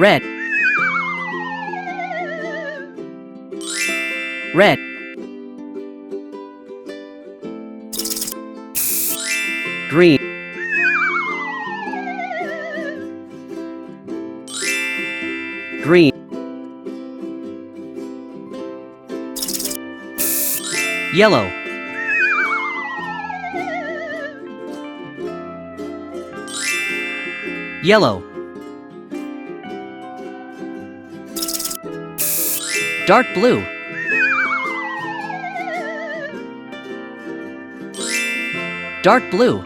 red, red, green, green, yellow, yellow, dark blue, dark blue,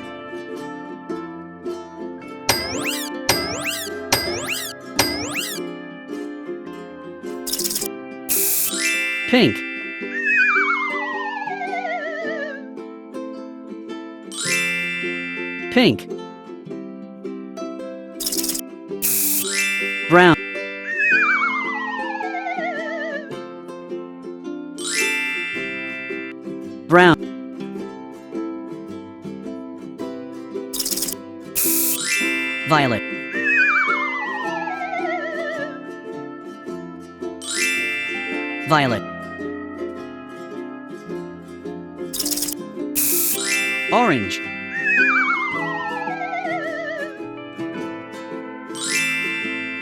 pink, pink, brown, brown, violet, violet, orange,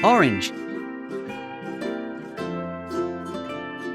orange,